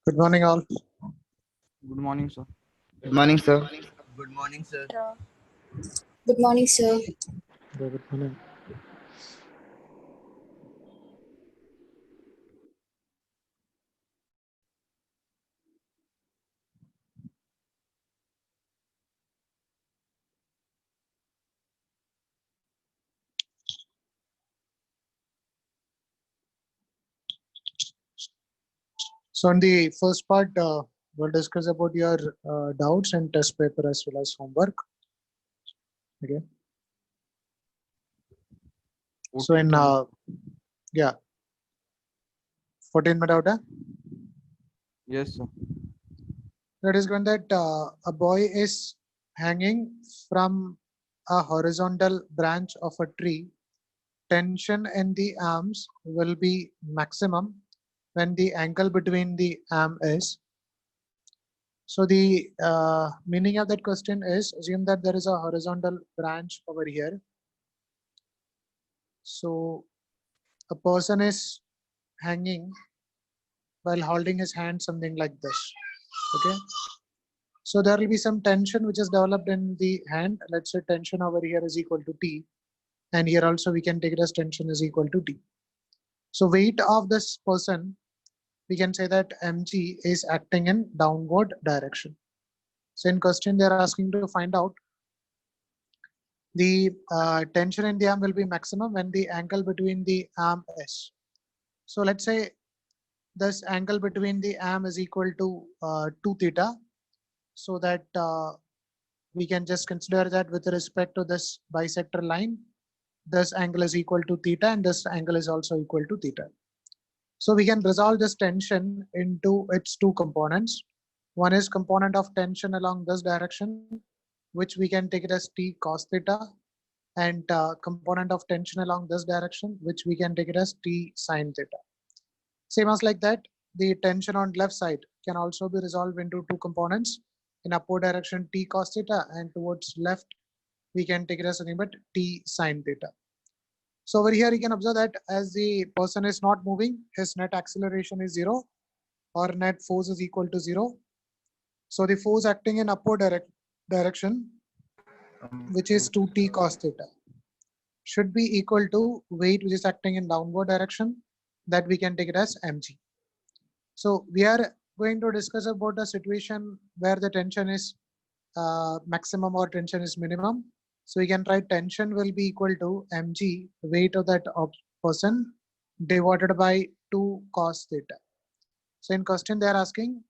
Good morning, all. Good morning, sir. Good morning, sir. Good morning, sir. Good morning, sir. Good morning. So, in the first part, we'll discuss about your doubts and test paper as well as homework. Okay. So, in 14 minute out, Yes, sir. that is when that a boy is hanging from a horizontal branch of a tree. Tension in the arms will be maximum when the angle between the arm is. So the meaning of that question is, assume that there is a horizontal branch over here. So a person is hanging while holding his hand something like this. Okay. So there will be some tension which is developed in the hand. Let's say tension over here is equal to T. And here also we can take it as tension is equal to T. So weight of this person, we can say that mg is acting in downward direction. So in question, they're asking to find out the tension in the arm will be maximum when the angle between the arm is. So let's say this angle between the arm is equal to 2 theta. So that we can just consider that with respect to this bisector line, this angle is equal to theta and this angle is also equal to theta. So we can resolve this tension into its two components. One is component of tension along this direction, which we can take it as T cos theta, and component of tension along this direction, which we can take it as T sin theta. Same as like that, the tension on left side can also be resolved into two components. In upward direction, T cos theta, and towards left, we can take it as nothing but T sin theta. So over here, you can observe that as the person is not moving, his net acceleration is 0 or net force is equal to 0. So the force acting in upward direction, which is 2t cos theta, should be equal to weight which is acting in downward direction, that we can take it as mg. So we are going to discuss about a situation where the tension is maximum or tension is minimum. So we can write tension will be equal to mg, weight of that person, divided by 2 cos theta. So in question, they are asking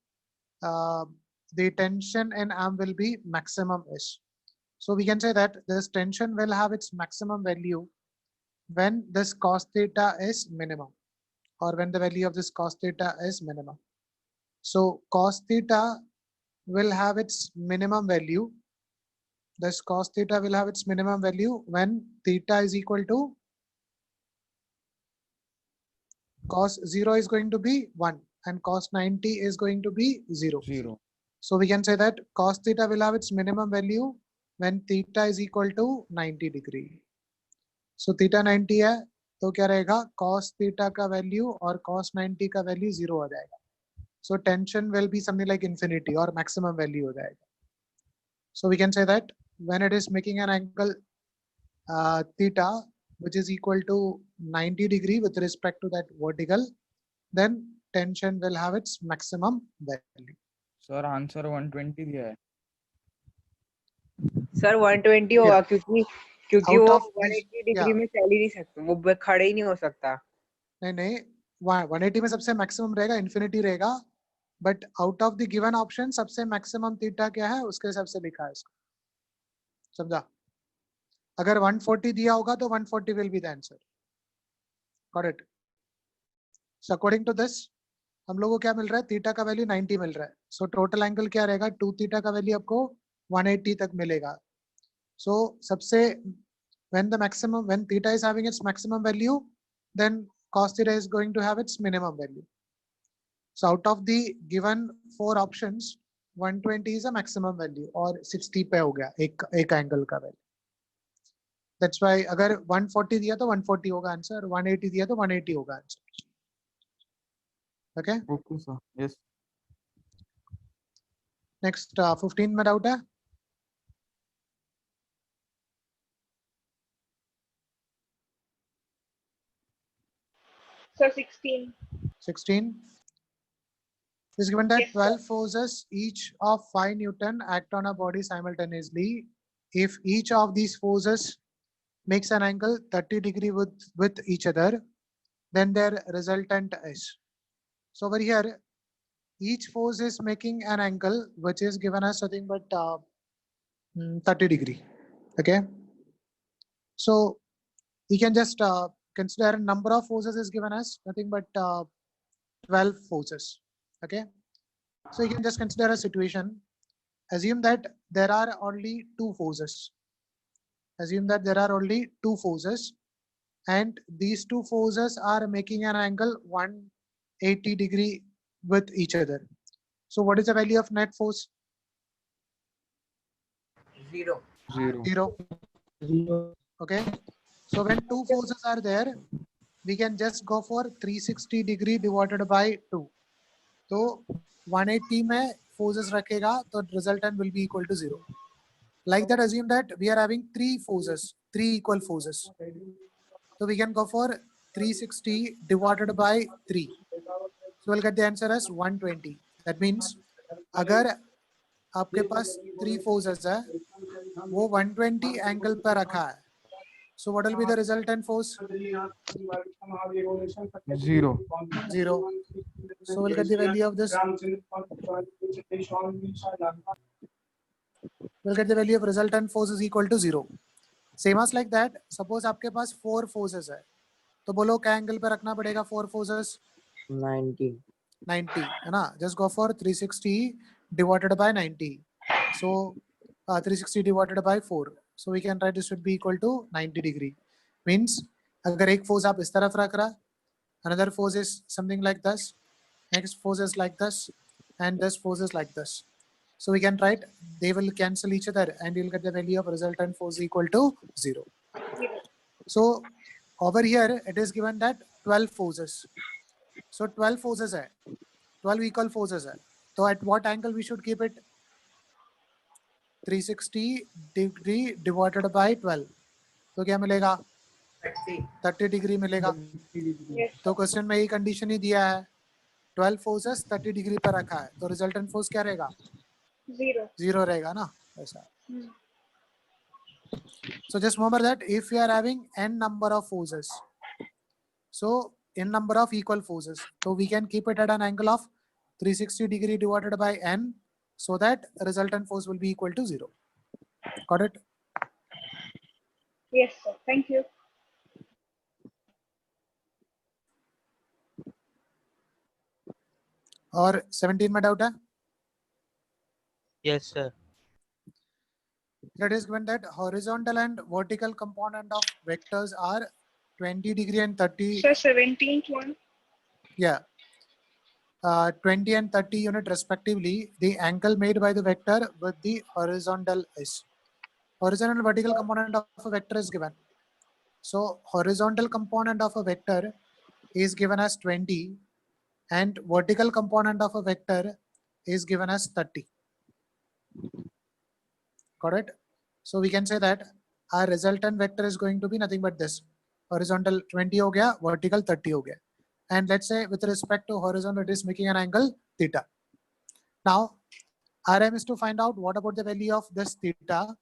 the tension in arm will be maximum is. So we can say that this tension will have its maximum value when this cos theta is minimum, or when the value of this cos theta is minimum. So cos theta will have its minimum value. This cos theta will have its minimum value when theta is equal to cos 0 is going to be 1 and cos 90 is going to be 0. 0. So we can say that cos theta will have its minimum value when theta is equal to 90 degree. So theta 90 है तो क्या रहेगा, cos theta का value और cos 90 का value 0 हो जाएगा. So tension will be something like infinity or maximum value हो जाएगा. So we can say that when it is making an angle theta which is equal to 90 degree with respect to that vertical, then tension will have its maximum value. Sir answer 120 दिया है. Sir 120 होगा क्योंकि Out वो of this, 180 degree yeah. में चल ही नहीं सकता, वो खड़े ही नहीं हो सकता. नहीं 180 में सबसे मैक्सिमम रहेगा, इन्फिनिटी रहेगा, but out of the given option सबसे मैक्सिमम थीटा क्या है उसके हिसाब से लिखा है इसको. समझा? अगर 140 दिया होगा तो 140 will be the answer. Got it? So according to this हम लोगों को क्या मिल रहा है, थीटा का वैल्यू 90 मिल रहा है. सो टोटल एंगल क्या रहेगा, 2 थीटा का वैल्यू आपको 180 तक मिलेगा. सो सबसे when the maximum, when theta is having its maximum value, then cos theta is going to have its minimum value. So out of the given 4 options, 120 is a maximum value और 60 पे हो गया एक angle का value. That's why अगर 140 दिया तो 140 होगा आंसर, 180 दिया तो 180 होगा answer. Okay? Okay sir. Yes. Next 15 में डाउट है? So 16. 16 is given that Yes, sir. 12 forces each of 5 Newton act on a body simultaneously. If each of these forces makes an angle 30 degree with each other, then their resultant is. So over here, each force is making an angle which is given as nothing but 30 degree. Okay. So you can just consider a number of forces is given as nothing but 12 forces. Okay. So you can just consider a situation. Assume that there are only 2 forces. Assume that there are only 2 forces, and these 2 forces are making an angle 180 degree with each other. So what is the value of net force? 0. 0. 0. Okay. So when 2 forces are there, we can just go for 360 degree divided by 2. So 180 में forces रखेगा तो resultant will be equal to 0. Like that, assume that we are having three equal forces. So we can go for 360 divided by 3. So we'll get the answer as 120. That means अगर आपके पास 3 forces है, वो 120 angle पर रखा है. So what will be the resultant force? 0. 0. So we'll get the value of this. We'll get the value of resultant force is equal to 0. Same as like that, suppose आपके पास 4 forces है, तो बोलो क्या angle पे रखना पड़ेगा 4 forces? 90. 90 है ना. Just go for 360 divided by 90. So 360 divided by 4. So we can write this would be equal to 90 degree. Means अगर एक force आप इस तरफ रख रहा, another force is something like this, next force is like this, and this force is like this. So we can write they will cancel each other and you'll get the value of resultant force equal to 0. So over here it is given that 12 forces. So 12 forces hai, 12 equal forces hai. So at what angle we should keep it? 360 degree divided by 12. तो क्या मिलेगा? 30 degree मिलेगा. Yes. तो question में यही condition ही दिया है, 12 forces 30 degree पर रखा है, तो रिजल्टेंट फोर्स क्या रहेगा? 0. 0 रहेगा ना, ऐसा. Hmm. So just remember that if we are having n number of forces, so n number of equal forces, so we can keep it at an angle of 360 degree divided by n, so that resultant force will be equal to 0. Got it? Yes, sir. Thank you. और 17 में doubt है? Yes, sir. That is given that horizontal and vertical component of vectors are 20 degree and 30. Sir, 17th one. Yeah. 20 and 30 unit respectively. The angle made by the vector with the horizontal is. Horizontal and vertical component of a vector is given. So horizontal component of a vector is given as 20 and vertical component of a vector is given as 30. Got it? So we can say that our resultant vector is going to be nothing but this. Horizontal 20 हो गया, vertical 30 हो गया. And let's say with respect to horizontal, it is making an angle theta. Now, our aim is to find out what about the value of this theta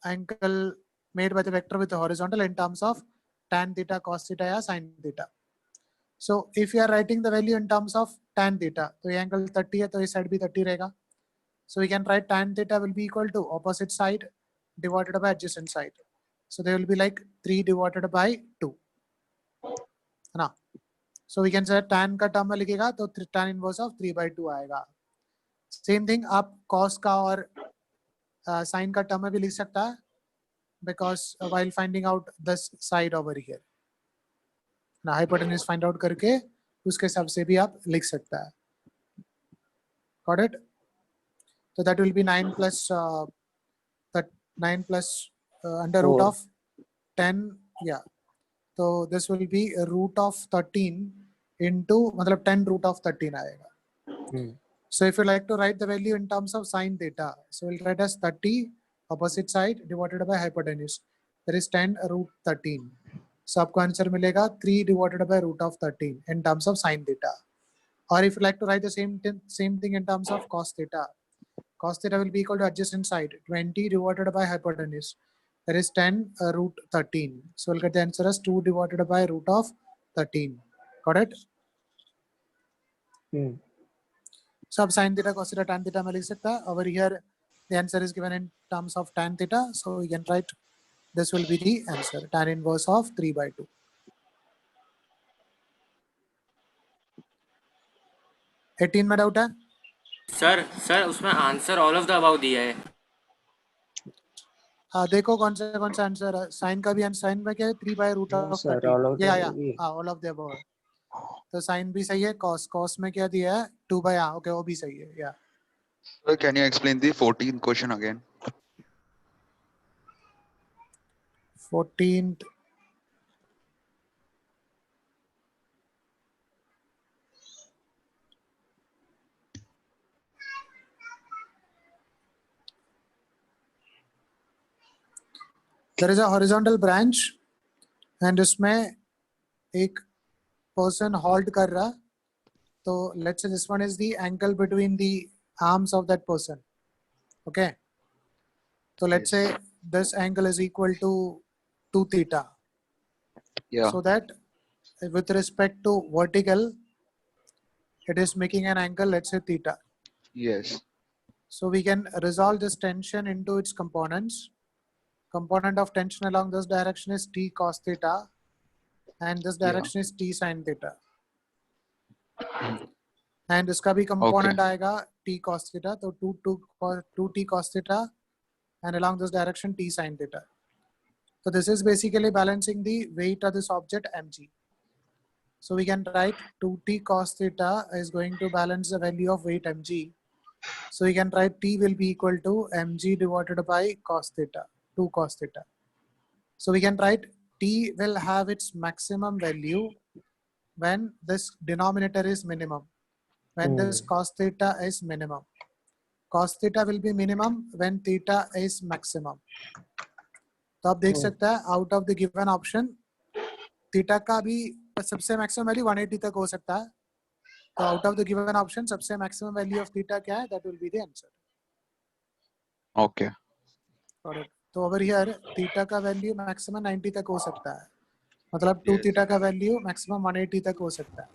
angle made by the vector with the horizontal in terms of tan theta, cos theta या sin theta. So if you are writing the value in terms of tan theta, तो ये angle 30 है, तो ये side भी 30 रहेगा. So we can write tan theta will be equal to opposite side divided by adjacent side. So they will be like 3 divided by 2. है ना? So we can say tan का term में लिखेगा तो tan inverse of 3 by 2 आएगा. Same thing आप cos का और sin का term में भी लिख सकता है, because while finding out this side over here. ना hypotenuse find out करके उसके हिसाब से भी आप लिख सकता है. Got it? So that will be 9 plus under root of 10. Yeah. So this will be a root of 13 into मतलब 10 root of 13 आएगा. So if you like to write the value in terms of sin theta, so we'll write as 30 opposite side divided by hypotenuse. That is 10 root 13. So आपको answer मिलेगा 3 divided by root of 13 in terms of sin theta. Or if you like to write the same thing in terms of cos theta will be equal to adjacent side 20 divided by hypotenuse. That is 10 root 13. So we'll get the answer as 2 divided by root of 13. Got it? So sin theta, cos theta, tan theta में लिख सकता है. Over here the answer is given in terms of tan theta. So we can write this will be the answer, tan inverse of 3 by 2. $18 में doubt है? Sir उसमें answer all of the above दिया है. हाँ देखो कौन सा answer है. साइन का भी साइन में क्या है 3 by root of 30. या ऑल ऑफ द अबव है. तो साइन भी सही है. कॉस में क्या दिया है 2 by ओके वो भी सही है. या Sir, can you explain the 14th question again? 14th. there is a horizontal branch and उसमें एक person halt कर रहा, तो let's say this one is the angle between the arms of that person. Okay, so let's Yes. say this angle is equal to 2 theta. Yeah. So that with respect to vertical, it is making an angle, let's say theta. Yes. So we can resolve this tension into its components. Component of tension along this direction is t cos theta, and this direction is t sin theta. And इसका भी component आएगा t cos theta, तो 2t cos theta, and along this direction t sin theta. So this is basically balancing the weight of this object mg. So we can write 2t cos theta is going to balance the value of weight mg. So we can write t will be equal to mg divided by cos theta, 2 cos theta. So we can write t will have its maximum value when this denominator is minimum, when this cos theta is minimum. Cos theta will be minimum when theta is maximum. तो आप देख सकते हैं out of the given option theta का भी सबसे maximum value 180 तक हो सकता है. तो out of the given option सबसे maximum value of theta क्या है? That will be the answer. Okay. Got it. तो over here theta का value maximum 90 तक हो सकता है. मतलब 2 Yes. theta का value maximum 180 तक हो सकता है.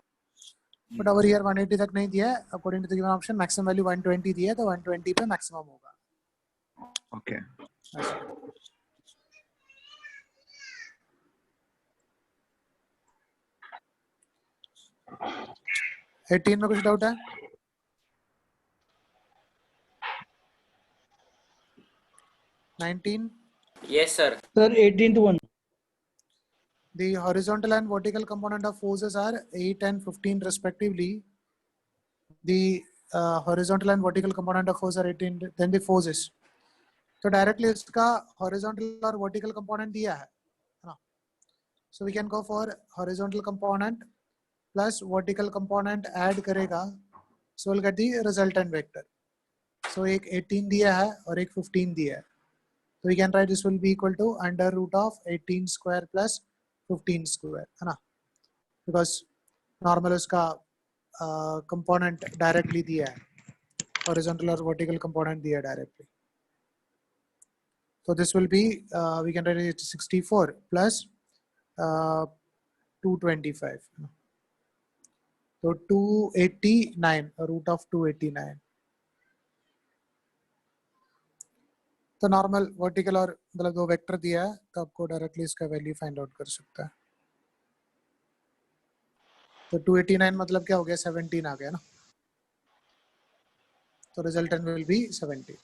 But over here 180 तक नहीं दिया है. According to the given option maximum value 120 दिया है, तो 120 पे maximum होगा. Okay. ऐसा. एटीन में कुछ डाउट है? 19. Yes, sir. Sir, 18th one. The horizontal and vertical component of forces are 8 and 15 respectively. The horizontal and vertical component of force are 18, then the forces. तो directly इसका horizontal और vertical component दिया है ना? So we can go for horizontal component plus vertical component add करेगा, so we'll get the resultant vector. So एक 18 दिया है और एक 15 दिया है. So we can write this will be equal to under root of 18 square plus 15 square, है ना? Because normal उसका component directly दिया है, horizontal और vertical component दिया है directly. So this will be we can write it 64 plus 225. So 289, root of 289. तो normal vertical और मतलब दो वेक्टर दिया है, तो आपको डायरेक्टली इसका वैल्यू फाइंड आउट कर सकता है. तो 289 मतलब क्या हो गया? 17 आ गया ना. तो रिजल्टेंट विल बी 70.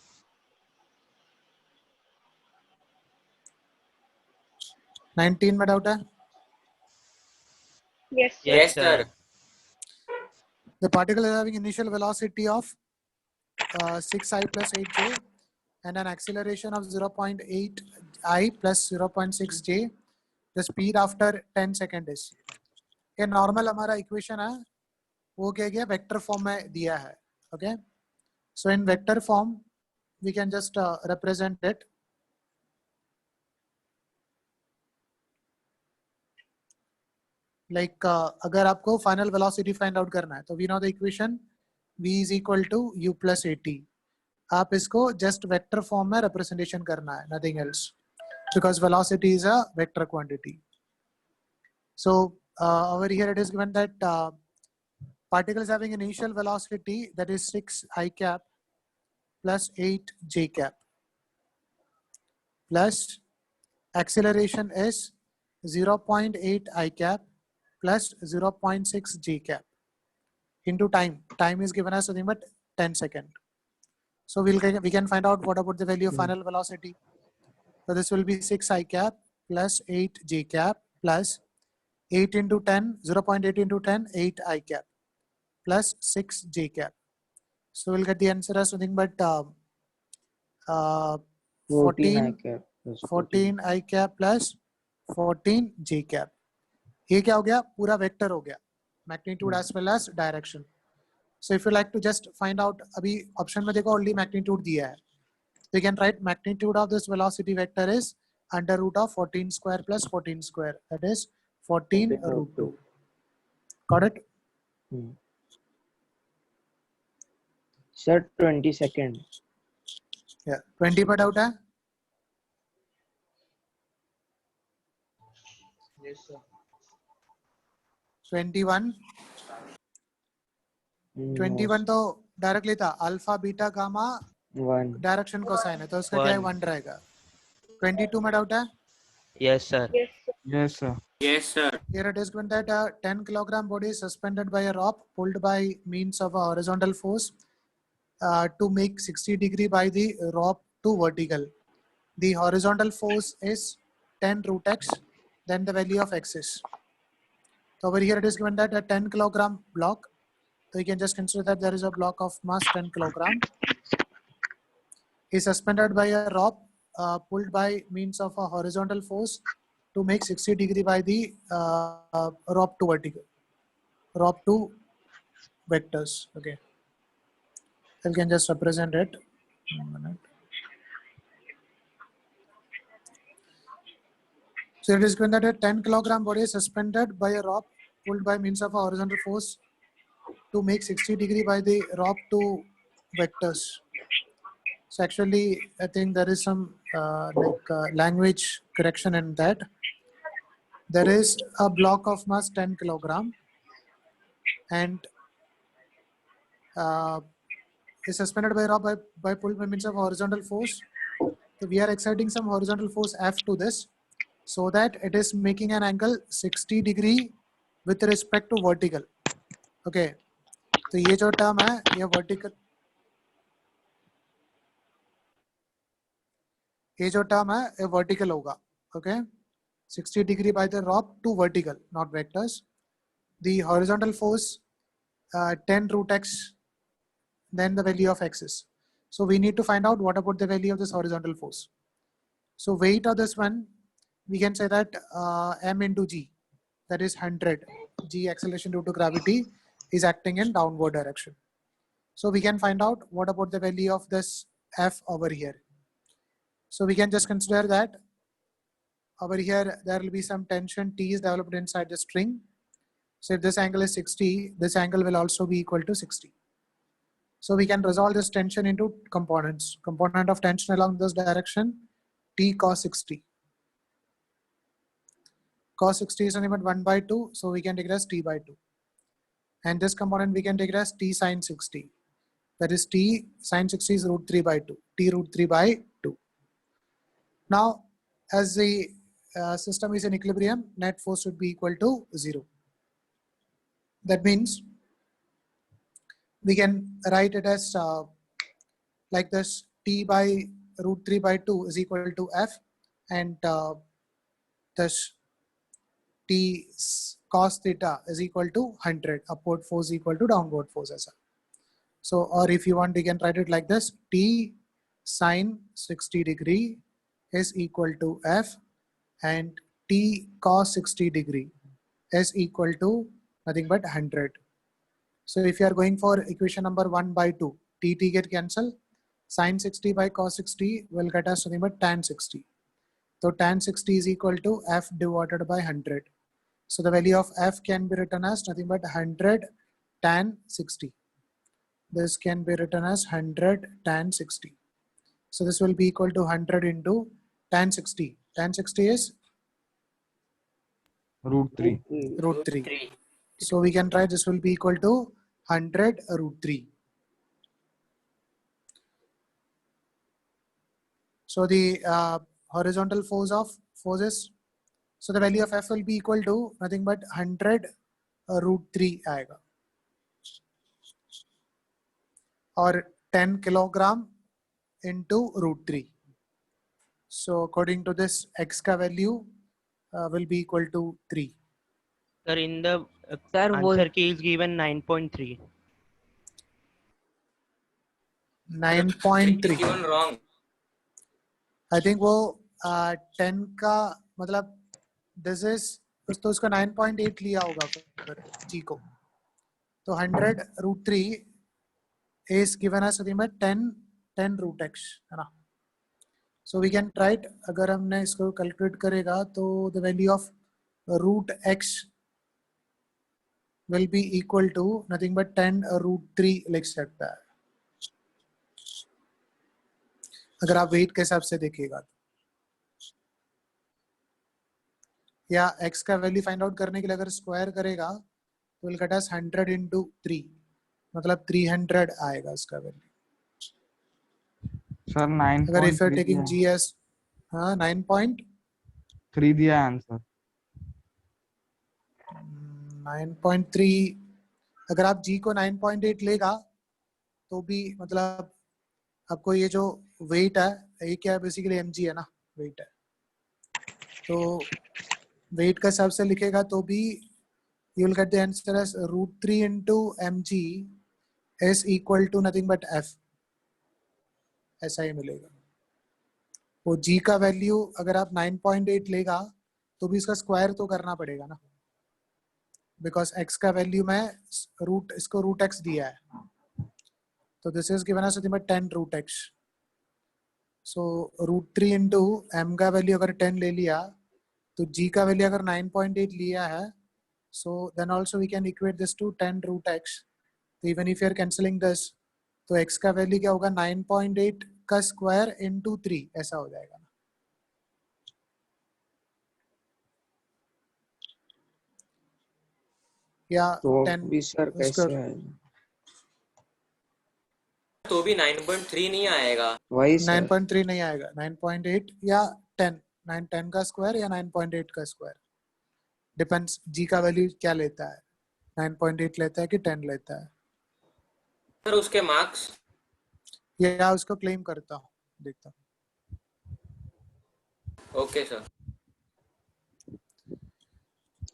नाइनटीन में डाउट है? Yes, sir. Yes, sir. The particle is having initial velocity of 6i plus 8j and an acceleration of 0.8i plus 0.6j. The speed after 10 seconds is. ये normal हमारा equation है, वो क्या गया? Vector form में दिया है. Okay, so in vector form we can just represent it. Like अगर आपको फाइनल वेलोसिटी फाइंड आउट करना है, तो we know the equation v is equal to u plus at. आप इसको जस्ट वेक्टर फॉर्म में रिप्रेजेंटेशन करना है, nothing else, because velocity is a vector quantity. So over here it is given that particles having initial velocity that is 6i cap plus 8j cap plus acceleration is 0.8i cap plus 0.6j cap into time. Time is given as nothing but 10 seconds. So we can find out what about the value of final velocity. So this will be 6i cap plus 8j cap plus 8 into 10, 0.8 into 10, 8i cap plus 6j cap. So we'll get the answer as nothing but 14i cap plus 14j cap. ये क्या हो गया? पूरा vector हो गया, magnitude as well as direction. So if you like to just find out, अभी option में देखो ऑलरेडी मैग्नीट्यूड दिया है, so you can write magnitude of this velocity vector is under root of 14 square plus 14 square. That is 14 root 2. Got it? Sir, 22nd. Yeah. 20 पर doubt है? Yes, sir. 21. 21 तो directly था alpha beta gamma 1. Direction cosine है तो उसका क्या है 1 रहेगा. 22 में डाउट है? Yes, sir. Yes, sir. Yes, sir. Yes, sir. Here it is given that a 10 kilogram body is suspended by a rope pulled by means of a horizontal force to make 60 degree by the rope to vertical. The horizontal force is 10 root x, then the value of x is. So over here it is given that a 10 kilogram block. So you can just consider that there is a block of mass 10 kilogram is suspended by a rope pulled by means of a horizontal force to make 60 degree by the rope to vertical, rope to vectors. Okay, you can just represent it. 1 minute. So it is given that a 10 kilogram body is suspended by a rope pulled by means of a horizontal force to make 60 degree by the rope to vectors. So actually, I think there is some language correction in that. There is a block of mass 10 kilogram and is suspended by a rope by pulled by means of horizontal force. So we are exerting some horizontal force F to this so that it is making an angle 60 degree with respect to vertical. Okay. तो ये जो term है ये vertical, ये जो term है ये vertical होगा. Okay, 60 degree by the rope to vertical, not vectors. The horizontal force 10 root x, then the value of x is. So we need to find out what about the value of this horizontal force. So weight of this one, we can say that m into g, that is 100. G acceleration due to gravity is acting in downward direction. So we can find out what about the value of this F over here. So we can just consider that over here there will be some tension T is developed inside the string. So if this angle is 60, this angle will also be equal to 60. So we can resolve this tension into components. Component of tension along this direction, T cos 60. Cos 60 is nothing but 1 by 2, so we can take it as T by 2. And this component we can take it as T sin 60. That is T sin 60 is root 3 by 2. T root 3 by 2. Now, as the system is in equilibrium, net force should be equal to 0. That means we can write it as like this: T by root 3 by 2 is equal to F, and thus T cos theta is equal to 100. Upward force equal to downward force as well. So, or if you want, you can write it like this: T sin 60 degree is equal to F, and T cos 60 degree is equal to nothing but 100. So if you are going for equation number 1 by 2, T get cancel. Sin 60 by cos 60 will get us nothing but tan 60. So tan 60 is equal to F divided by 100. So the value of F can be written as nothing but 100 tan 60. This can be written as 100 tan 60. So this will be equal to 100 into tan 60. Tan 60 is Root 3. root 3. So we can try this will be equal to 100 root 3. So the horizontal force of forces, so the value of F will be equal to nothing but 100 root 3 आएगा, or 10 kilogram into root 3. So according to this, X का value will be equal to 3. Sir, in the Sir, answer key is given 9.3. 9.3. Even wrong. I think वो 10 का मतलब this is तो उसका 9.8 लिया होगा फिर G को. तो 100 root 3 is given as something by 10 root x है ना. So we can try it. अगर हमने इसको calculate करेगा तो the value of root x will be equal to nothing but 10 root 3 लिख सकता है अगर आप वेट के हिसाब से देखिएगा या x का वैल्यू फाइंड आउट करने के लिए अगर स्क्वायर करेगा तो विल गेट अस 100 into 3 मतलब 300 आएगा इसका वैल्यू सर 9. अगर if you're taking g as 9.3 दिया है आंसर. 9.3 अगर आप g को 9.8 लेगा तो भी मतलब आपको ये जो वेट है ये क्या है बेसिकली mg है ना वेट है तो वेट का हिसाब से लिखेगा तो भी you will get the answer as √3 into mg is equal to nothing but f ऐसा ही मिलेगा वो g का वैल्यू अगर आप 9.8 लेगा तो भी इसका स्क्वायर तो करना पड़ेगा ना बिकॉज x का वैल्यू में इसको रूट x दिया है तो this is given us 10 root x so √3 into m का वैल्यू अगर 10 ले लिया तो g का वैल्यू अगर 9.8 लिया है so then also we can equate this to 10 root x so even if you are cancelling this तो x का वैल्यू क्या होगा 9.8 का स्क्वायर into 3 ऐसा हो जाएगा ना या तो 10 भी सर कैसे आएगा? तो भी 9.3 नहीं आएगा. वही सर 9.3 नहीं आएगा 9.8 या 10 10 का स्क्वायर या 9.8 का स्क्वायर डिपेंड्स g का वैल्यू क्या लेता है 9.8 लेता है कि 10 लेता है सर उसके मार्क्स या उसको क्लेम करता हूँ देखता हूँ ओके सर.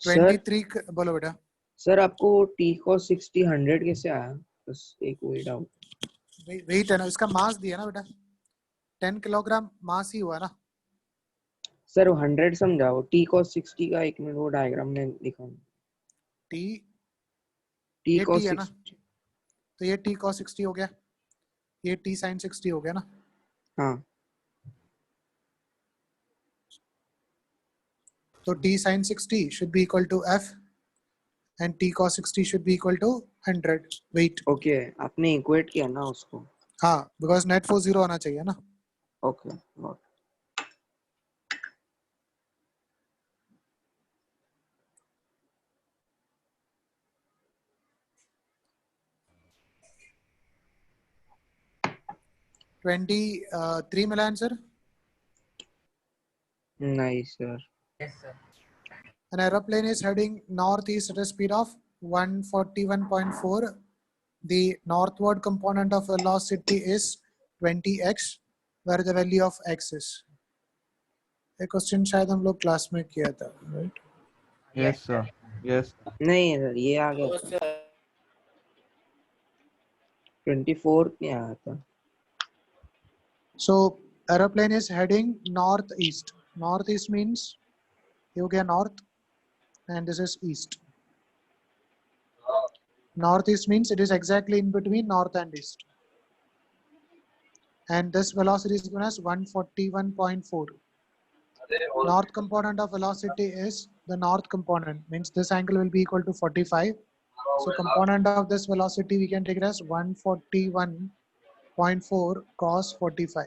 सर 23 बोलो बेटा सर आपको t को 60 100 कैसे आया? बस एक वही डाउट. वेट है ना इसका मास दिया ना बेटा 10 किलोग्राम मास ही हुआ ना सर 100 समझाओ, t को 60 का एक मिनट वो डायग्राम में दिखाओ. t t ये को t है ना 60 तो ये t cos 60 हो गया ये t sin 60 हो गया ना हाँ तो t sin 60 should be equal to f and t cos 60 should be equal to 100 wait okay आपने इक्वेट किया ना उसको. हाँ बिकॉज नेट फोर्स 0 आना चाहिए ना ओके नोट. ट्वेंटी 3 मिला आंसर नहीं sir. Yes, sir. An aeroplane is heading northeast at a speed of 141.4. The northward component of velocity is 20x, where the value of x is. ये question शायद हम लोग class में किया था, right? Yes sir. Yes. नहीं sir ये आ गया तो था. सर 24 में आया था. So aeroplane is heading northeast. Northeast means ये हो गया north, and this is east. Northeast means it is exactly in between north and east. And this velocity is given as 141.4. North component of velocity is the north component, means this angle will be equal to 45. So component of this velocity we can take it as 141.4 cos 45.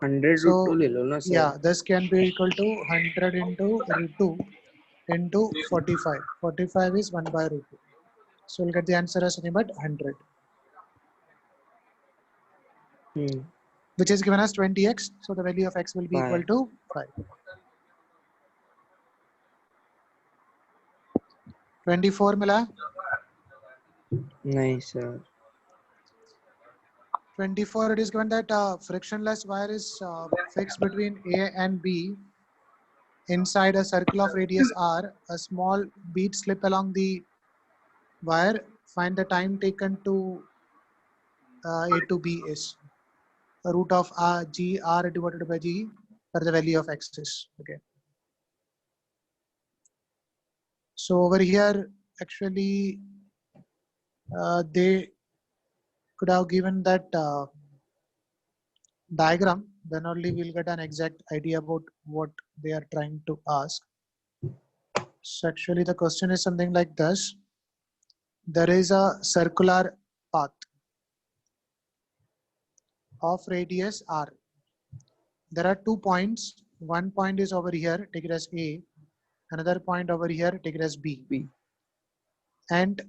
100 So root 2 ले लो ना sir. yeah, this can be equal to 100 into root 2 into 45. 45 is 1 by root 2. So we'll get the answer as nothing but 100, which is given as 20x. So the value of x will be equal to 5. 24 मिला. नहीं sir. 24 it is given that frictionless wire is fixed between A and B inside a circle of radius r. A small bead slip along the wire. Find the time taken to A to B is root of g r divided by g for the value of x is. Okay. So over here actually they could have given that diagram then only we'll get an exact idea about what they are trying to ask. So actually the question is something like this. There is a circular path of radius r. There are 2 points. One point is over here, take it as A. Another point over here, take it as B. B. And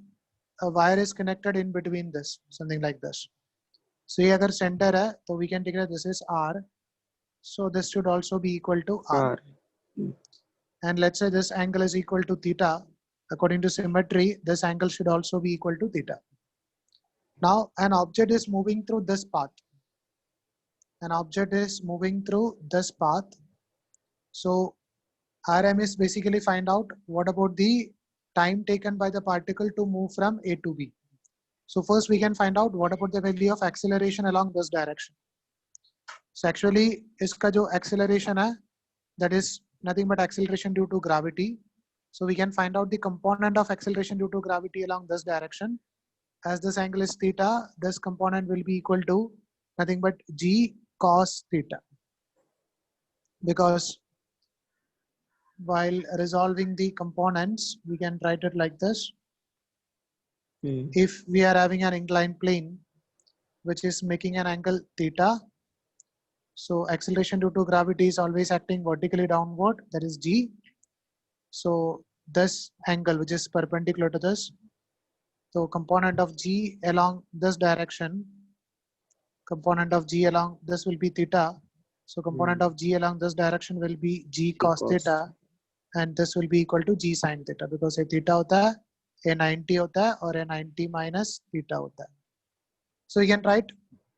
a wire is connected in between this, something like this. So here agar center hai, so we can take it as this is R. So this should also be equal to R. R. And let's say this angle is equal to theta. According to symmetry, this angle should also be equal to theta. Now an object is moving through this path. An object is moving through this path. So RM is basically find out what about the time taken by the particle to move from A to B. So first we can find out what about the value of acceleration along this direction. So actually iska jo acceleration hai, that is nothing but acceleration due to gravity. So we can find out the component of acceleration due to gravity along this direction. As this angle is theta, this component will be equal to nothing but g cos theta. Because while resolving the components, we can write it like this. If we are having an inclined plane, which is making an angle theta, so acceleration due to gravity is always acting vertically downward, that is g. So this angle, which is perpendicular to this, so component of g along this direction, component of g along this will be theta. So component of g along this direction will be g cos theta, and this will be equal to g sin theta, because a theta hota hai, a 90 hota hai, or a 90 minus theta hota hai. So you can write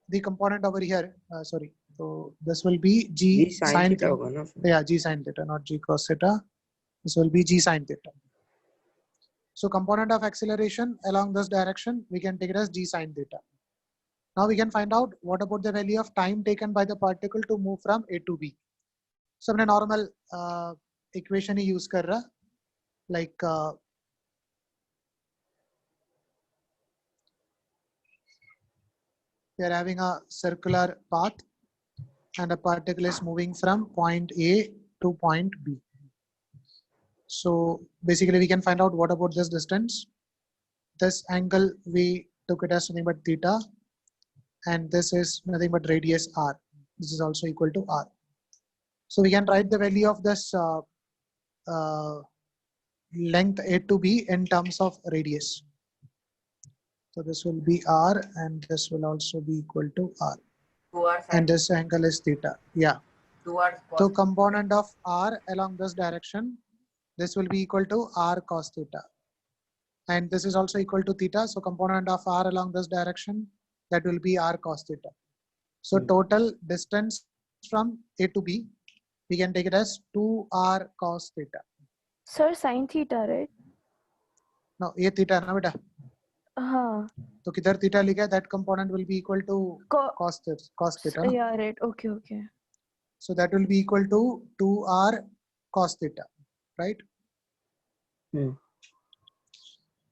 the component over here. Sorry, so this will be g sin theta. Yeah, g sin theta, not g cos theta. This will be g sin theta. So component of acceleration along this direction, we can take it as g sin theta. Now we can find out what about the value of time taken by the particle to move from A to B. So हमने normal equation ही use कर रहा, like we are having a circular path and a particle is moving from point A to point B. So basically we can find out what about this distance. This angle we took it as nothing but theta, and this is nothing but radius r. This is also equal to r. So we can write the value of this length A to B in terms of radius. So this will be r, and this will also be equal to r. 2r And this angle is theta. Yeah. 2r So component of r along this direction, this will be equal to r cos theta. And this is also equal to theta. So component of r along this direction, that will be r cos theta. So total distance from A to B, we can take it as 2r cos theta. Sir, sin theta, right? No, ये theta ना बेटा. हाँ. तो किधर theta लिखा है? That component will be equal to cos theta. ना? Yeah, right. Okay, okay. So that will be equal to 2r cos theta, right?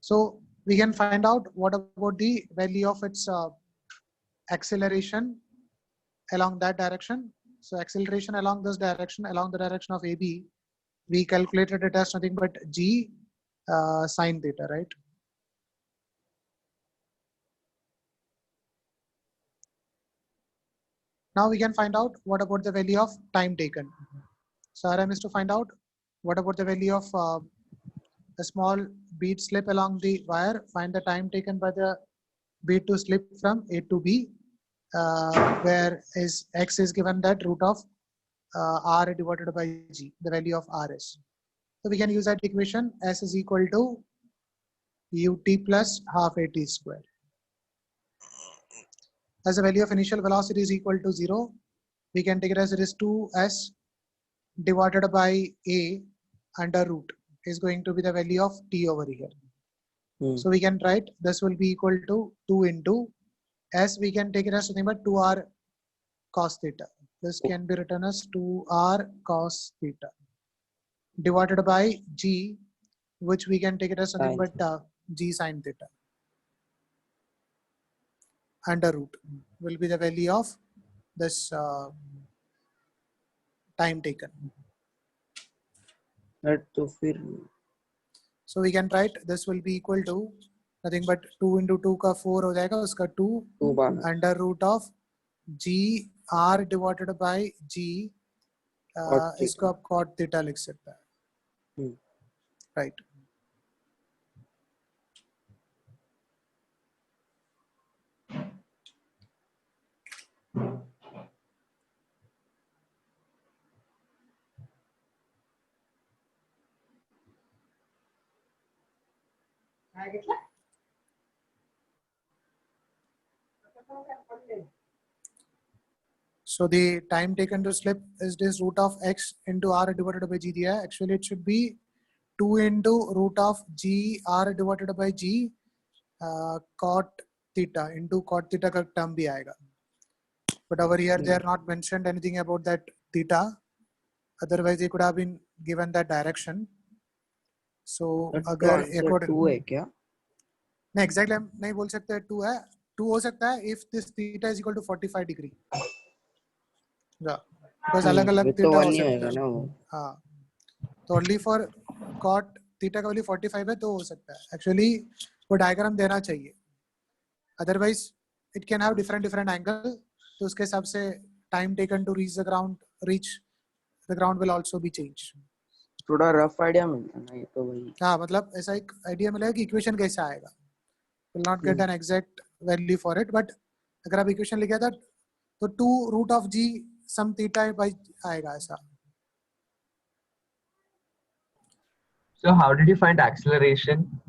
So we can find out what about the value of its acceleration along that direction. So acceleration along this direction, along the direction of AB, we calculated it as nothing but g sin theta, right? Now we can find out what about the value of time taken. So RM is to find out what about the value of a small bead slip along the wire. Find the time taken by the bead to slip from A to B, where is x is given that root of r divided by g, the value of r is. So we can use that equation. S is equal to ut plus half at square. As the value of initial velocity is equal to 0, we can take it as it is 2s divided by a under root is going to be the value of t over here. So we can write this will be equal to 2 into s. We can take it as nothing but 2r cos theta. This can be written as 2r cos theta divided by g, which we can take it as nothing but g sin theta. Under root will be the value of this time taken. तो फिर So we can write this will be equal to nothing but 2 into 2 का 4 हो जाएगा, उसका 2 2 बार under root of g r divided by g, Cot theta. इसको आप cot theta लिख सकता है, right? So the time taken to slip is this root of x into r divided by g दिया है. Actually it should be 2 into root of g r divided by g cot theta into cot theta का term भी आएगा. But over here they are not mentioned anything about that theta. Otherwise they could have been given that direction. So अगर answer 2 है क्या? नहीं exactly हम नहीं बोल सकते 2 है. 2 हो सकता है if this theta is equal to 45 degree. Yeah, because अलग अलग तो theta हो 1 ही सकता होएगा है. ना वो. हाँ, तो only for cot theta का value 45 है तो हो सकता है. Actually वो diagram देना चाहिए. Otherwise it can have different angle. तो उसके हिसाब से time taken to reach the ground will also be changed. थोड़ा रफ आइडिया मिलता ना, ये तो वही. हाँ, मतलब ऐसा एक आइडिया मिलेगा कि इक्वेशन कैसे आएगा. Will not get an exact value for it, but अगर आप इक्वेशन लिखा था तो 2 root of g some theta by आएगा ऐसा. So how did you find acceleration?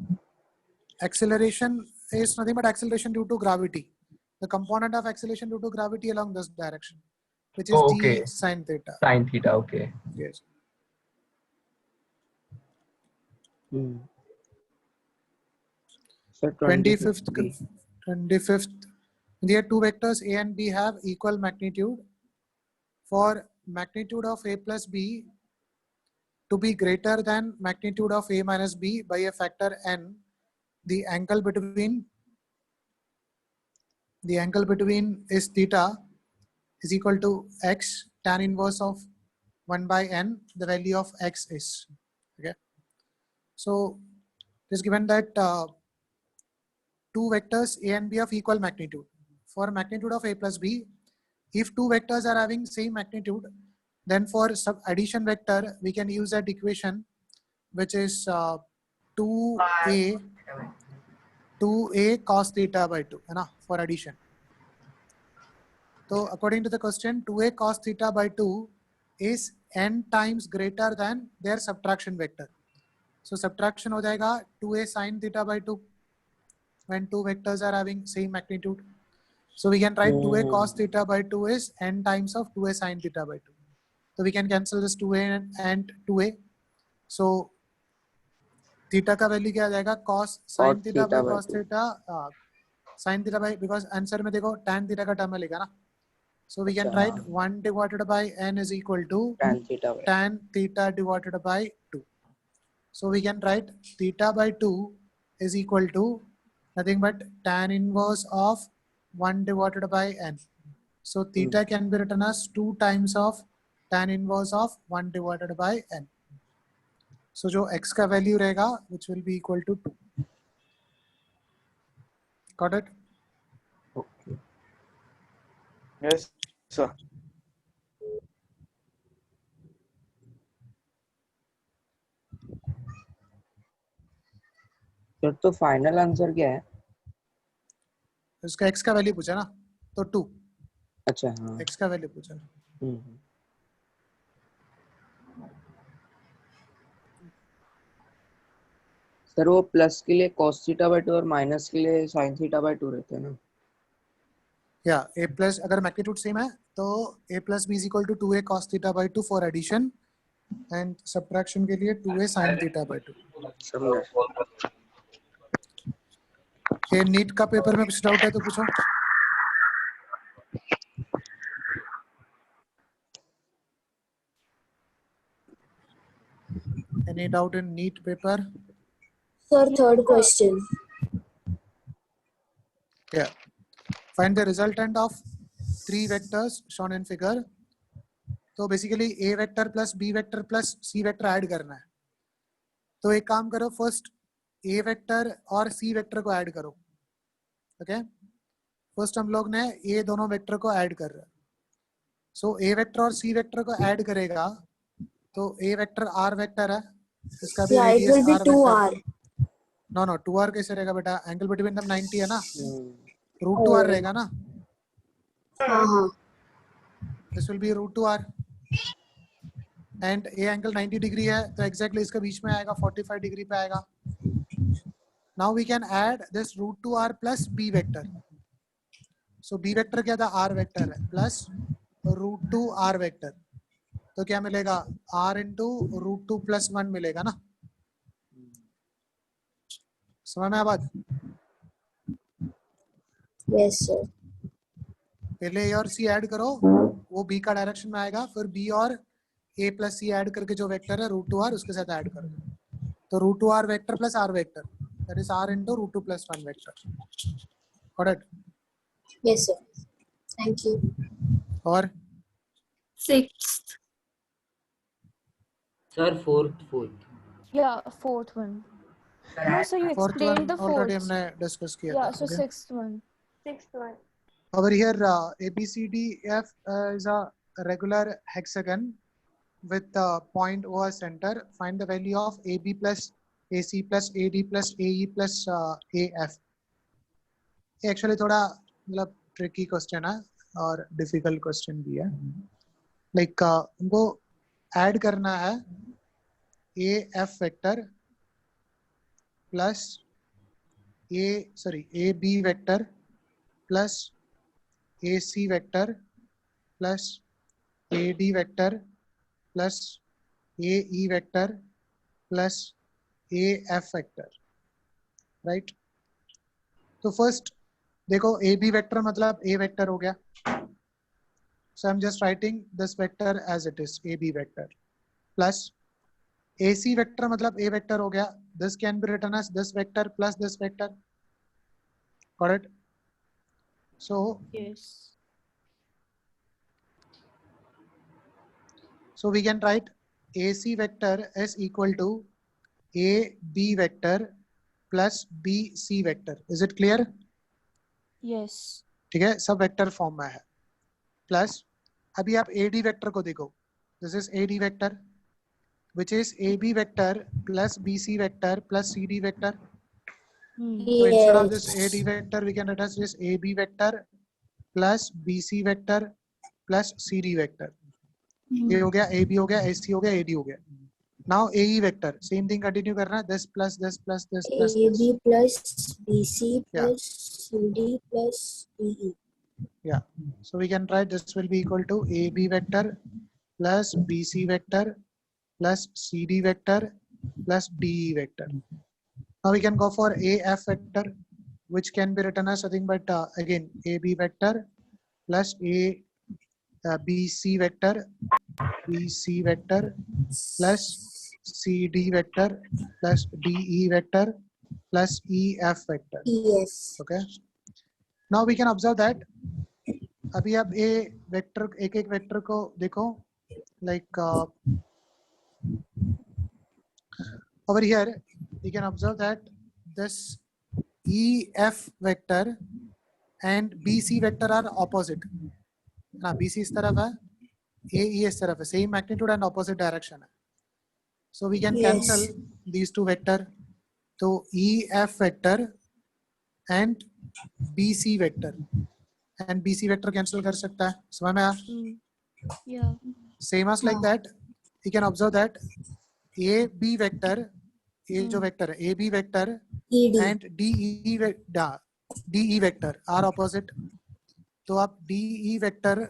Acceleration is nothing but acceleration due to gravity. The component of acceleration due to gravity along this direction, which is Okay. g sin theta. Sin theta, okay. Yes. So 25th. There two vectors a and b have equal magnitude. For magnitude of a plus b to be greater than magnitude of a minus b by a factor n, the angle between is theta is equal to x tan inverse of 1 by n. The value of x is okay. So it is given that two vectors a and b of equal magnitude. For magnitude of a plus b, if two vectors are having same magnitude, then for sub addition vector we can use that equation, which is 2a cos theta by 2 है ना, for addition. So according to the question, 2a cos theta by 2 is n times greater than their subtraction vector. So subtraction हो जाएगा 2a sin theta by 2 when two vectors are having same magnitude. So we can write 2a cos theta by 2 is n times of 2a sin theta by 2. So we can cancel this 2a and 2a. So theta का value क्या आ जाएगा, cos sin theta by cos theta, sin theta by, because answer में देखो tan theta का term में लिखा ना. So we can write 1 divided by n is equal to tan theta divided by 2. So we can write theta by 2 is equal to nothing but tan inverse of 1 divided by n. So theta can be written as 2 times of tan inverse of 1 divided by n. So जो x का value रहेगा, which will be equal to 2. Got it? Okay. Yes, sir. तो final answer क्या है? इसका x का value पूछा ना, तो 2. अच्छा हाँ, x का वैल्यू पूछा. सर वो प्लस के लिए cos थीटा बाय 2 और माइनस के लिए sin थीटा बाय 2 रहते हैं ना? या a प्लस अगर मैग्नीट्यूड सेम है तो a plus b is equal to 2a cos theta by 2 for addition, and subtraction के लिए 2a sin थीटा बाय 2. समझा. ये नीट का पेपर में कुछ डाउट है तो पूछो. Any doubt in NEET paper? Sir, third question. Yeah. Find the resultant of three vectors shown in figure तो basically A vector plus B vector plus C vector add करना है। तो एक काम करो, फर्स्ट ए वेक्टर और C vector को add करो। ओके, फर्स्ट हम लोग ने ये दोनों वेक्टर को ऐड कर रहे हैं। सो ए वेक्टर और सी वेक्टर को ऐड करेगा तो ए वेक्टर आर वेक्टर है, इसका भी Yeah, it radius will be r 2r. Vector. No 2r कैसे रहेगा बेटा, एंगल बिटवीन देम 90 है ना, √2r रहेगा ना। हाँ। This will be √2r and A angle 90 degree है तो एग्जैक्टली इसके बीच में आएगा, 45 डिग्री पे आएगा। Now we can add this √2r plus B vector. So b vector क्या था, आर वेक्टर है, प्लस √2r वेक्टर, तो क्या मिलेगा r इंटू √2 प्लस 1 मिलेगा ना। समझ में आ बात? Yes, sir. पहले ए और सी ऐड करो, वो बी का डायरेक्शन में आएगा, फिर बी और ए प्लस सी ऐड करके जो वेक्टर है √2r उसके साथ ऐड करो, तो √2r vector plus r vector, that is r into √2 plus 1 vector. Got it? Yes, sir. Thank you. और Sixth. Sir, fourth. Yeah, fourth one. No, sir, you fourth explained one the already fourth. हमने discuss किया Yeah, था। so okay? sixth one. Sixth one. Over here, ABCDF is a regular hexagon with point O as center. Find the value of AB plus AC plus AD plus AE plus AF. ये actually थोड़ा मतलब tricky question है और difficult question भी है। Like उनको add करना है AF vector plus AB vector plus AC vector plus AD vector plus AE vector plus AF vector, right? तो first देखो AB vector मतलब A vector हो गया, so I'm just writing this vector as it is, AB vector plus AC vector मतलब A vector हो गया, this can be written as this vector plus this vector. Got it? So Yes. So we can write AC vector is equal to AB vector plus BC vector. Is it clear? Yes. ठीक है, सब vector form में है। Plus अभी आप AD vector को देखो, this is AD vector which is AB vector plus BC vector plus CD vector. So instead of this AD vector we can write as this AB vector plus BC vector plus CD vector. ये हो गया, AB हो गया, AC हो गया, AD हो गया। Now AE vector, same thing continue करना है, this plus this plus this plus this. AB plus BC plus CD plus DE. Yeah, so we can write this will be equal to AB vector plus BC vector plus CD vector plus DE vector. Now we can go for AF vector, which can be written as nothing but again AB vector plus BC vector plus CD vector plus DE vector plus EF vector. Yes. Okay. Now we can observe that अभी आप A vector एक एक vector को देखो, like over here you can observe that this EF vector and BC vector are opposite. ना BC इस तरफ है, AE इस तरफ है, same magnitude and opposite direction है. So we can cancel these two vector. तो EF vector and BC vector and BC vector cancel कर सकता है, समझ में आया? Yeah. Same as like that, you can observe that AB vector, ये जो vector है AB vector and DE vector are opposite. तो आप DE vector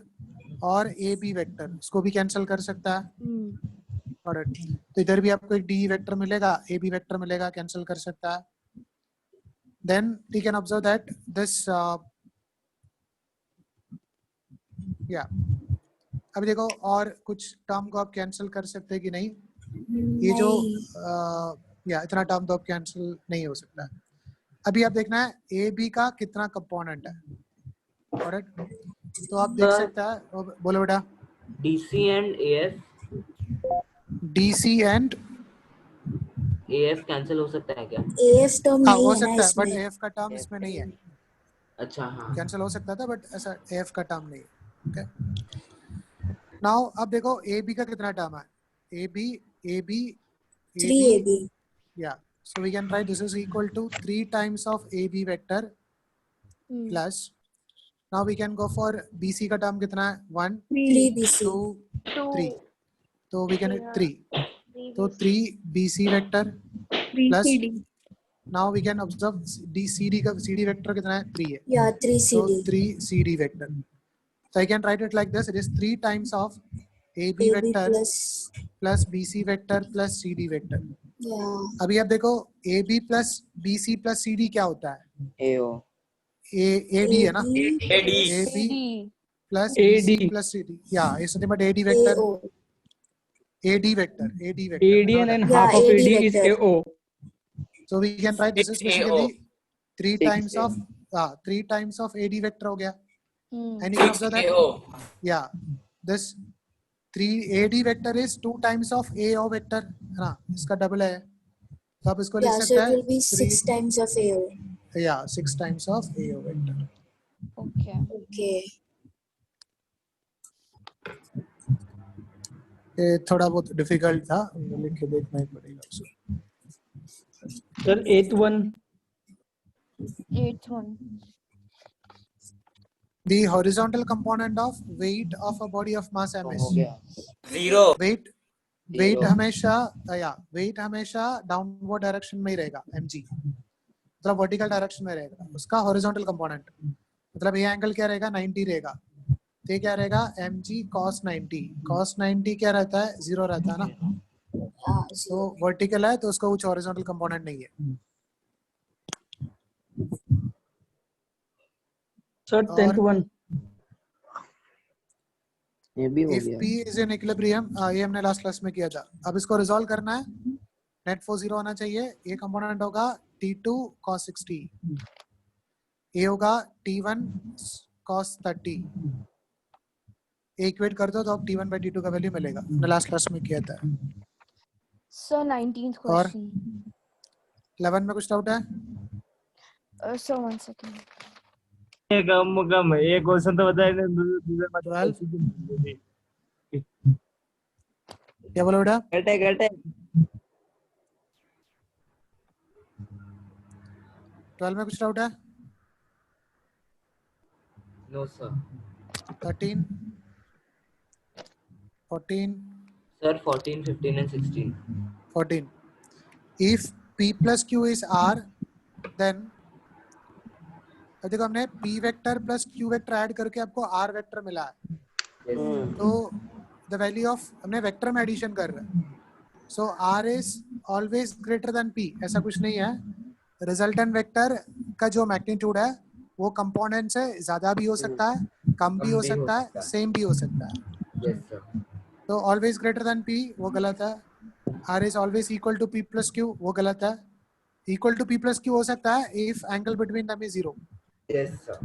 और AB vector इसको भी cancel कर सकता है। Alright. तो इधर भी आपको एक DE vector मिलेगा, AB vector मिलेगा, cancel कर सकता है। Then you can observe that this yeah. अभी देखो और कुछ टर्म को आप कैंसिल कर सकते हैं कि नहीं, ये जो या इतना टर्म तो आप कैंसिल नहीं हो सकता। अभी आप देखना है ए बी का कितना कंपोनेंट है, करेक्ट? तो आप देख सकते हैं, बोलो बेटा। DC and AF DC and AF cancel हो सकता है क्या? AF टर्म हाँ नहीं हो है ना सकता है, बट इसमें। AF का टर्म इसमें नहीं है। अच्छा हाँ कैंसिल हो सकता था, बट ऐसा AF का टर्म नहीं है। ओके, नाउ अब देखो AB का कितना टर्म है? AB 3AB। yeah, so we can write this is equal to 3 times of AB vector plus, now we can go for BC का टर्म कितना है? 1 3BC। 2 3, तो we can 3, तो 3BC vector plus, now we can observe CD का CD vector कितना है? 3 है, या so 3CD। 3CD vector, so I can write it like this, it is 3 times of AB vector plus BC vector plus CD vector। या अभी आप देखो AB plus BC plus CD क्या होता है? AO AD है ना? AD AB plus AD. BC plus CD, yeah, it's nothing but AD vector, AO। AD vector, AD and then Yeah, half of AD AD is vector. AO. so we can write this is It's AO. basically 3 Six times AO. of 3 times of AD vector हो गया, and you can observe that, AO. yeah, this 3 AD vector is 2 times of AO vector है ना, इसका double है, तो आप इसको लिख Yeah, so सकते it will be हैं 6 times of AO। 6 times of AO vector। Okay. Okay। ये थोड़ा बहुत डिफिकल्ट था, लिख के देखना ही पड़ेगा उसे। Sir, eighth one. 8th one. The horizontal component of weight of a body of mass m हो is गया 0. weight Zero. हमेशा weight हमेशा डाउनवर्ड डायरेक्शन में ही रहेगा, mg मतलब वर्टिकल डायरेक्शन में रहेगा, उसका हॉरिजॉन्टल कंपोनेंट मतलब ये एंगल क्या रहेगा? 90 रहेगा, तो ये क्या रहेगा? mg cos 90, cos 90 क्या रहता है? 0 रहता है ना, हाँ, तो वर्टिकल है तो उसका कुछ हॉरिजॉन्टल कंपोनेंट नहीं है। Sir, tenth one. ये भी हो If गया P is in equilibrium, ये हमने लास्ट क्लास में किया था। अब इसको रिजॉल्व करना है, नेट फोर्स 0 होना चाहिए, ये कंपोनेंट होगा T2 cos 60, ये होगा T1 cos 30, इक्वेट कर दो तो अब T1 by T2 का वैल्यू मिलेगा, हमने लास्ट क्लास में किया था। Sir, 19th और question. 11 में कुछ डाउट है? Sir, 1 second. कम एक क्वेश्चन तो बताया नहीं, दूसरे मत 12 क्या बोला बेटा? घटे 12 में कुछ डाउट है? No sir 13 14 sir 14 15 and 16 14, if P plus Q is R, then अब देखो हमने P vector plus Q vector add करके आपको R वेक्टर मिला है, तो द वैल्यू ऑफ हमने वेक्टर में एडिशन कर रहे हैं, सो R is always greater than P, ऐसा कुछ नहीं है। रिजल्टेंट वेक्टर का जो मैग्नीट्यूड है वो कंपोनेंट से ज्यादा भी हो सकता है, कम भी हो सकता है, सेम भी हो सकता है, यस सर तो ऑलवेज ग्रेटर देन P वो गलत है। R is always equal to P plus Q वो गलत है। Equal to P plus Q हो सकता है if angle between them is 0। Yes sir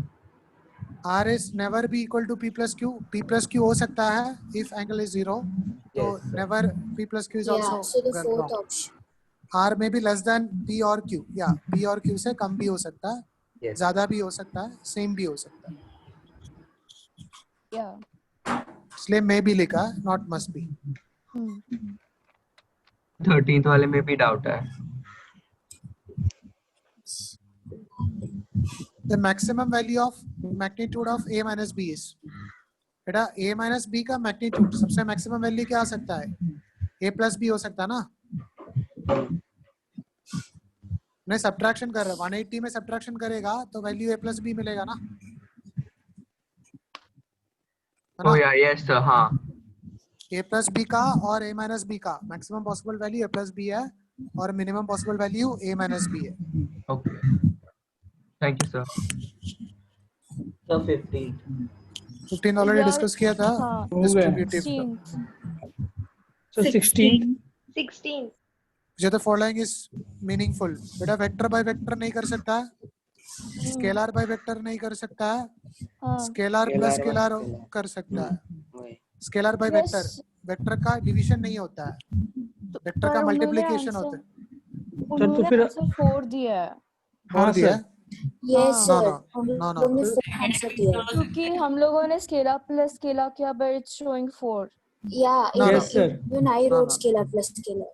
R is never be equal to P plus Q. P plus Q हो सकता है if angle is 0. तो Yes, sir. never P plus Q is Yeah, also so the fourth wrong. option. R may be less than P or Q. Yeah, P और Q से कम भी हो सकता है, Yes. ज्यादा भी हो सकता है, सेम भी हो सकता है, Yeah. इसलिए may भी लिखा है, not must be. 13th वाले में भी डाउट है। The maximum value of magnitude of A minus B is, बेटा A minus B का मैग्नीट्यूड सबसे मैक्सिमम वैल्यू क्या आ सकता है? A plus B हो सकता है ना, मैं सब्ट्रैक्शन कर रहा हूँ, 180 में सब्ट्रैक्शन करेगा तो वैल्यू A plus B मिलेगा ना, है Oh ना? yeah, yes sir, हाँ। A plus B का और A minus B का maximum possible value A plus B है और minimum possible value A minus B है। Okay. Thank you sir. Sir 15 15 already Yeah, discuss किया था, हाँ, हो गया। डिस्ट्रीब्यूटिव का। 16th. So 16. 16. जो द फॉलोइंग इज मीनिंगफुल, बेटा वेक्टर बाय वेक्टर नहीं कर सकता है, स्केलर बाय वेक्टर नहीं कर सकता है, हाँ, scalar plus Scalar by scalar scalar. कर सकता है, स्केलर बाय वेक्टर, वेक्टर का डिवीजन नहीं होता है, वेक्टर का मल्टीप्लिकेशन होता है। उन्होंने फिर- आंसर 4 दिया है और दिया Yes, हाँ। sir. No, हम no, no. लोग ने four answer दिया. क्योंकि हम लोगों ने स्केलर प्लस स्केलर किया but it's showing 4. Yeah, No, Yes, sir. even I No, wrote no. scalar plus scalar.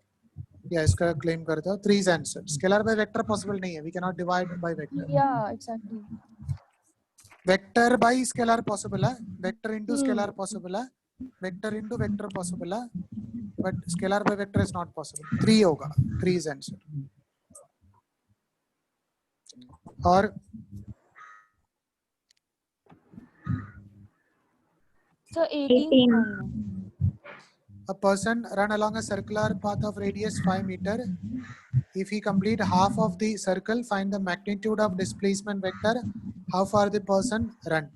या इसका क्लेम करते हो 3 is answer. Scalar by vector possible नहीं है, we can not divide by vector. Yeah, exactly. Vector by scalar possible है, vector into Hmm. Scalar possible है, vector into vector possible है, but scalar by vector is not possible. 3 होगा, 3 is answer. और So 18th one. a person run along a circular path of radius 5 meter. If he complete half of the circle, find the magnitude of displacement vector. How far the person run?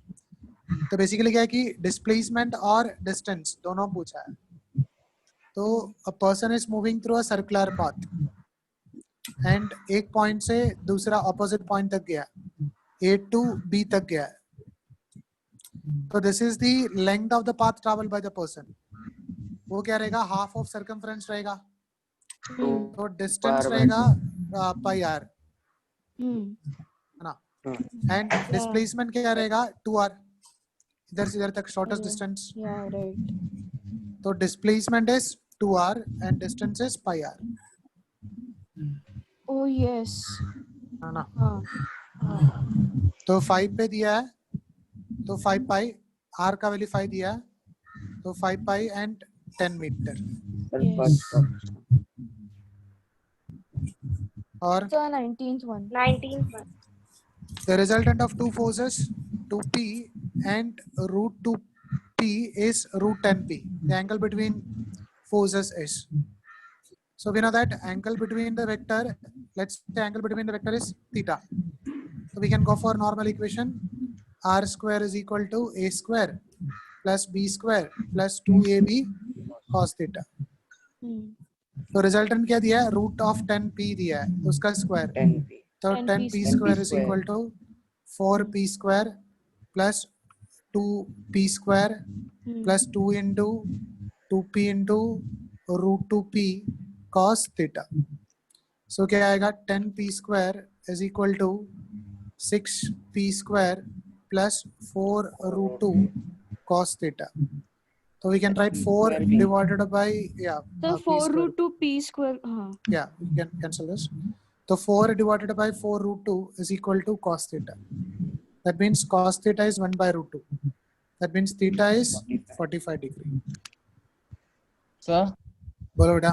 तो basically क्या है कि displacement और distance दोनों पूछा है। तो a person is moving through a circular path and एक पॉइंट से दूसरा ऑपोजिट पॉइंट तक गया, A to B तक गया है। तो this is the length of the path travel by the person. वो क्या रहेगा, हाफ ऑफ सर्कमफ्रेंस रहेगा, तो डिस्टेंस रहेगा पाई आर, है ना। एंड डिस्प्लेसमेंट क्या रहेगा, 2r, इधर से इधर तक शॉर्टेस्ट डिस्टेंस। Yeah, right. तो displacement is 2r and distance is pi r, Oh yes. है ना। हाँ. तो 5 पे दिया है, तो 5 पाई, r का वैल्यू 5 दिया है, तो 5 पाई एंड 10 मीटर। और So 19th one. 19th one. the resultant of two forces 2p and root 2p is root 10p. The angle between forces is. So we know that angle between the vector, let's say angle between the vector is theta. So we can go for normal equation. R square is equal to a square plus b square plus 2ab cos theta. तो resultant क्या दिया है, root of 10p दिया है, उसका square, 10p तो 10p square is square. Equal to 4p square plus 2p square plus 2 into 2p into root 2p cos theta. So क्या आएगा, 10p square is equal to 6p square plus 4 root 2 cos theta. So we can write 4 divided by So p 4 square. root 2 p square. Yeah, we can cancel this. So 4 divided by 4 root 2 is equal to cos theta. That means cos theta is 1 by root 2. That means theta is 45 degree. Sir बोलो बेटा।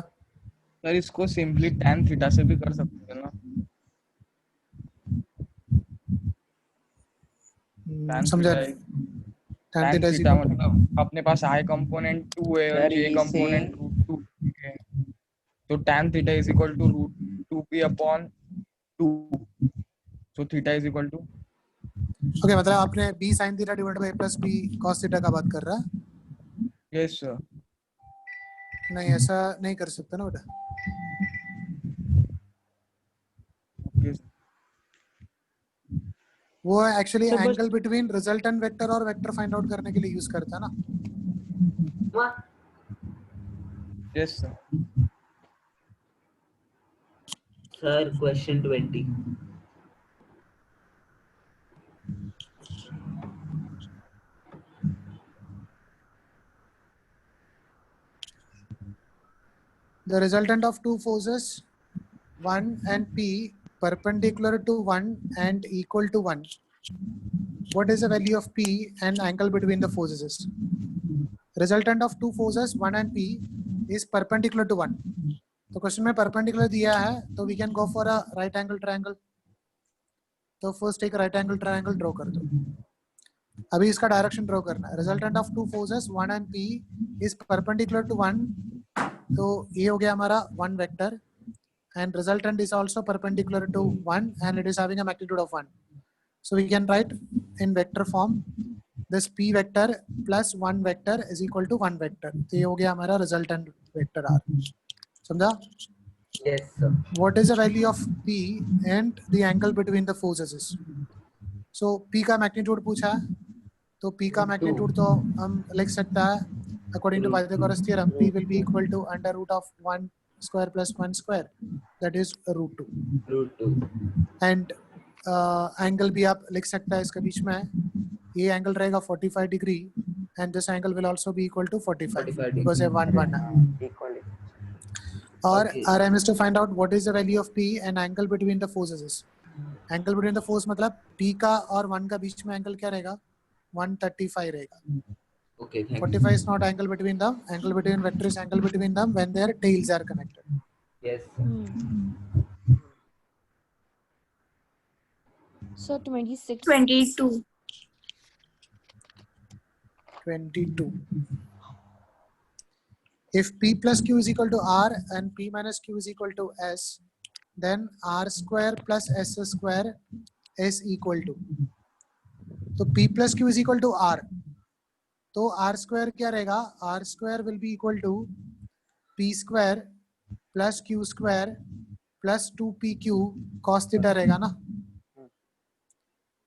Sir इसको simply tan theta से भी कर सकते हैं ना? समझा नहीं। tan theta is equal to मतलब अपने पास i कंपोनेंट 2 है और j कंपोनेंट रूट 2 है, तो tan theta is equal to root 2p upon 2, so theta is equal to okay, मतलब आपने b sin theta divided by a plus b cos theta का बात कर रहा है? Yes sir. नहीं, ऐसा नहीं कर सकते ना बेटा। वो actually angle between resultant vector और वेक्टर फाइंड आउट करने के लिए यूज करता है ना। Yes sir. Sir question 20। The resultant of two forces 1 and p perpendicular to 1 and equal to 1. What is the value of p and angle between the forces is? Resultant of two forces 1 and p is perpendicular to 1. तो question में perpendicular दिया है, तो we can go for a right angle triangle. तो first एक right angle triangle draw कर दो। अभी इसका डायरेक्शन ड्रॉ करना है। Resultant of two forces 1 and p is perpendicular to 1. तो ये हो गया हमारा 1 vector and resultant is also perpendicular to 1 and it is having a magnitude of 1. So we can write in vector form this p vector plus 1 vector is equal to 1 vector. तो ये हो गया हमारा resultant vector r. समझा? Yes sir. What is the value of p and the angle between the forces is? So p का magnitude पूछा है, तो p का magnitude तो हम लिख सकता है according to Pythagoras theorem, P will be equal to under root of 1 square plus 1 square, that is root 2. Root two And angle भी आप लिख सकता है इसके बीच में, ये angle रहेगा 45 degree and this angle will also be equal to 45 because ये 1 1 है. Equally. और Okay. our aim is to find out what is the value of P and angle between the forces is. Angle between the force मतलब P का और 1 का बीच में angle क्या रहेगा? 135 रहेगा. Okay thank 45 is not angle between them. Angle between vector is angle between them when their tails are connected. You yes So 26. 22. 22. If P plus Q is equal to R and P minus Q is equal to S, then R square plus S square is equal to. तो P plus Q is equal to R. तो R square क्या रहेगा? R square will be equal to P square plus Q square plus 2PQ cos theta रहेगा ना?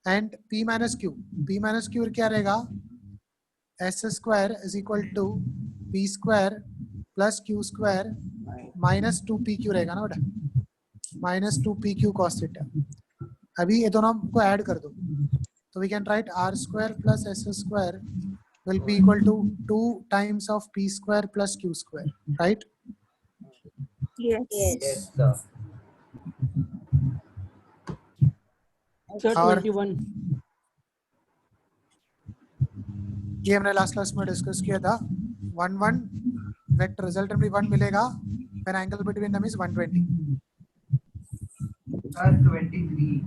And P minus Q क्या रहेगा? S square is equal to P square plus Q square minus 2PQ रहेगा ना बेटा? Minus 2PQ cos theta. अभी ये दोनों को ऐड कर दो, तो we can write R square plus S square will be equal to 2 times of P square plus Q square, right? Yes. Yes sir Sir, और 21. ये हमने लास्ट क्लास में डिस्कस किया था. 1 1 वेक्टर रिजल्टेंट भी 1 मिलेगा when angle between them is 120. Sir 23.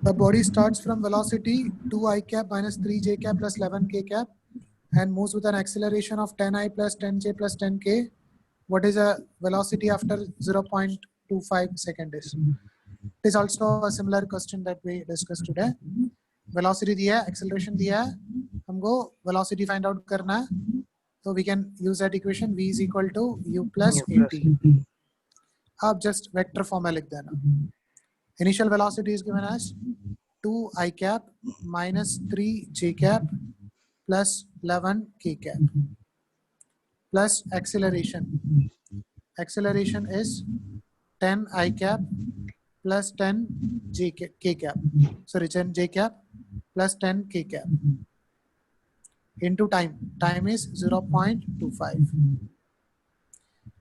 The body starts from velocity 2i cap minus 3j cap plus 11k cap and moves with an acceleration of 10i plus 10j plus 10k. What is a velocity after 0.25 seconds? It is also a similar question that we discussed today. Velocity दिया है, acceleration दिया है, हमको velocity find out करना है, so we can use that equation v is equal to u plus at. आप just vector form में लिख देना. Initial velocity is given as 2i cap minus 3j cap plus 11k cap plus acceleration. Acceleration is 10i cap plus 10k cap. Sorry, 10j cap plus 10k cap into time. Time is 0.25.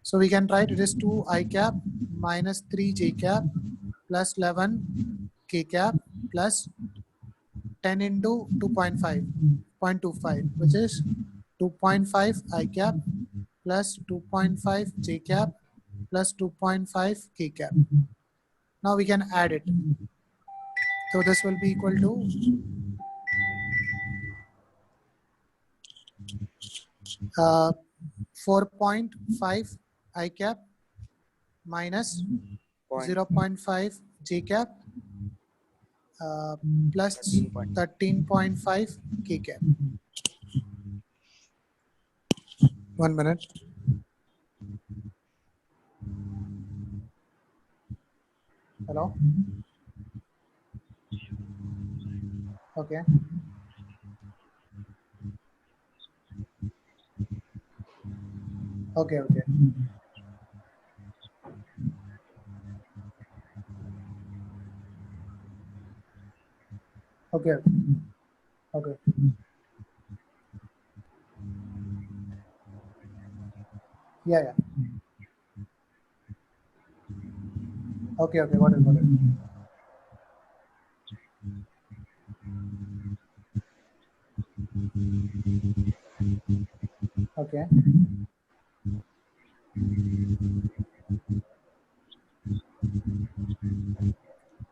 So we can write it is 2i cap minus 3j cap plus 11k cap plus 10 into 2.5, which is 2.5 I cap plus 2.5 j cap plus 2.5 k cap. Now we can add it. So this will be equal to 4.5 I cap minus 0.5 j cap plus 13.5 k cap. 1 minute. Hello. Okay. Okay. Okay. Yeah. Okay. Got it. Okay.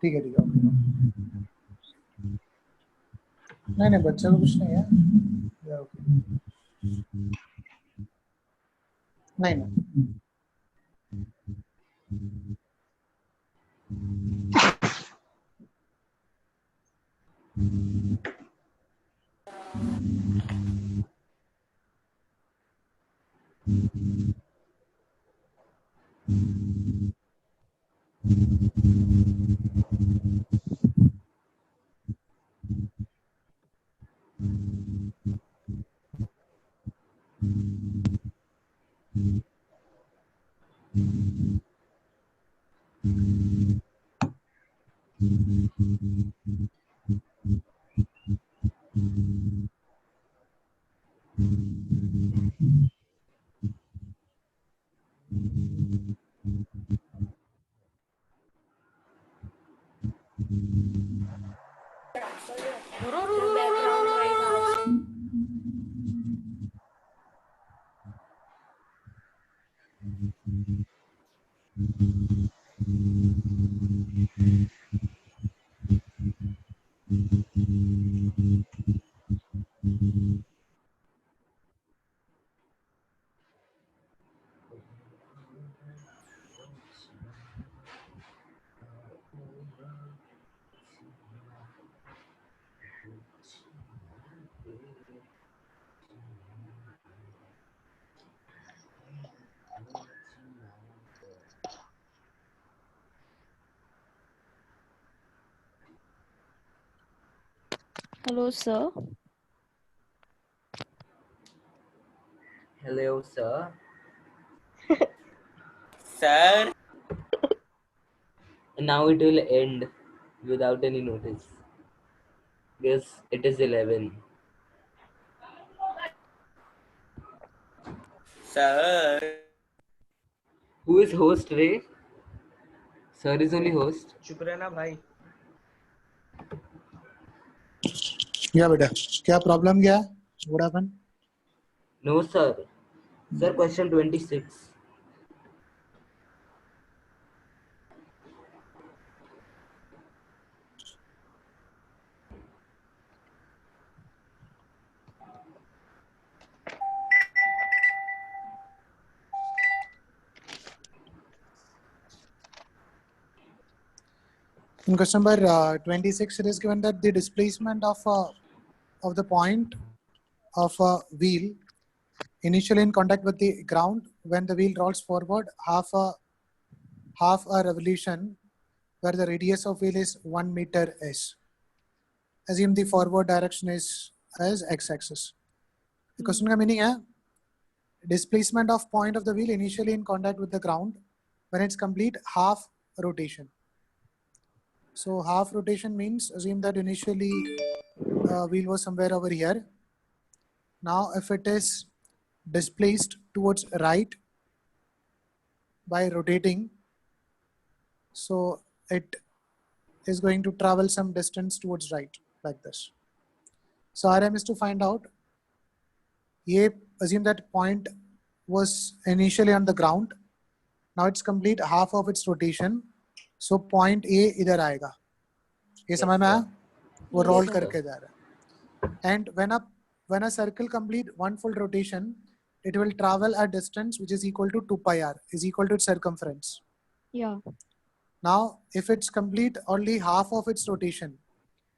ठीक है. नहीं बच्चे को कुछ नहीं है. नहीं. Hello, sir. Hello, sir. Sir, Now it will end without any notice. Yes, it is 11. sir, Who is host, Ray? Sir is only host. चुप रहना भाई. Yeah, बेटा. क्या problem क्या है? What happened? No, sir. Sir, question 26. In question number 26, it is given that the displacement of the point of a wheel initially in contact with the ground when the wheel rolls forward half a revolution where the radius of wheel is 1 meter is. Assume the forward direction is as x-axis. The question का meaning है displacement of point of the wheel initially in contact with the ground when it's complete half rotation. So half rotation means assume that initially wheel was somewhere over here. Now if it is displaced towards right by rotating, so it is going to travel some distance towards right like this. So RM is to find out, assume that point was initially on the ground. Now it's complete half of its rotation. So point A इधर आएगा. ये समझ में आया? वो roll करके जा रहा है. And when a circle complete one full rotation, it will travel a distance which is equal to 2 pi r, is equal to its circumference. Yeah. Now, if it's complete only half of its rotation,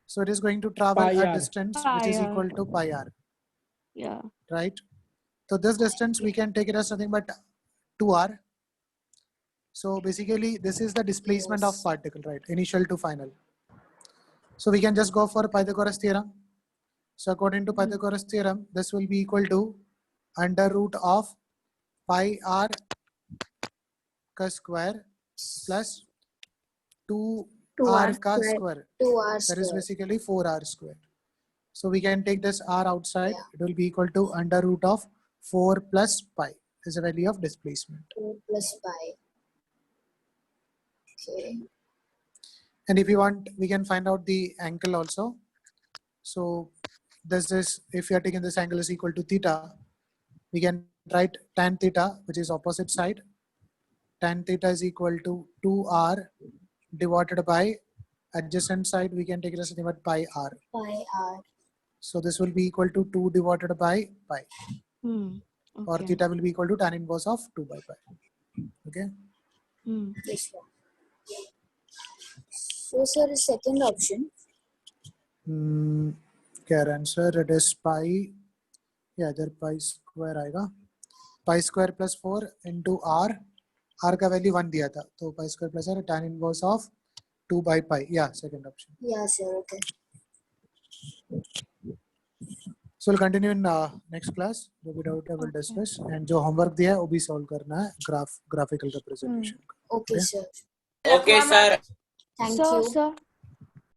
so it is going to travel a distance which is equal to pi r. Yeah. Right? So this distance we can take it as nothing but 2r. So basically, this is the displacement of particle, right? Initial to final. So we can just go for Pythagoras theorem. So according to Pythagoras theorem, this will be equal to under root of pi r ka square plus 2r ka square. 2r That is square. basically 4r square. So we can take this r outside. It will be equal to under root of 4 plus pi is the value of displacement. 4 plus pi. Okay. And if you want, we can find out the angle also. So this is, if you are taking this angle is equal to theta, we can write tan theta, which is opposite side. Tan theta is equal to 2r divided by adjacent side. We can take it as nothing but pi r. Pi r. So this will be equal to 2 divided by pi. Or Okay. theta will be equal to tan inverse of 2 by pi. Okay. This one. So sir, the second option. क्या answer? It is pi. Yeah, there pi square आएगा. Pi square plus 4 into r. R का value 1 दिया था. तो pi square plus r tan inverse of 2 by pi. Yeah, second option. Yeah, sir. Okay. So we'll continue in next class. जो भी doubt है we'll discuss and जो homework दिया है वो भी solve करना है graphical representation. Okay, sir. Okay, sir. Thank Sir, you. sir.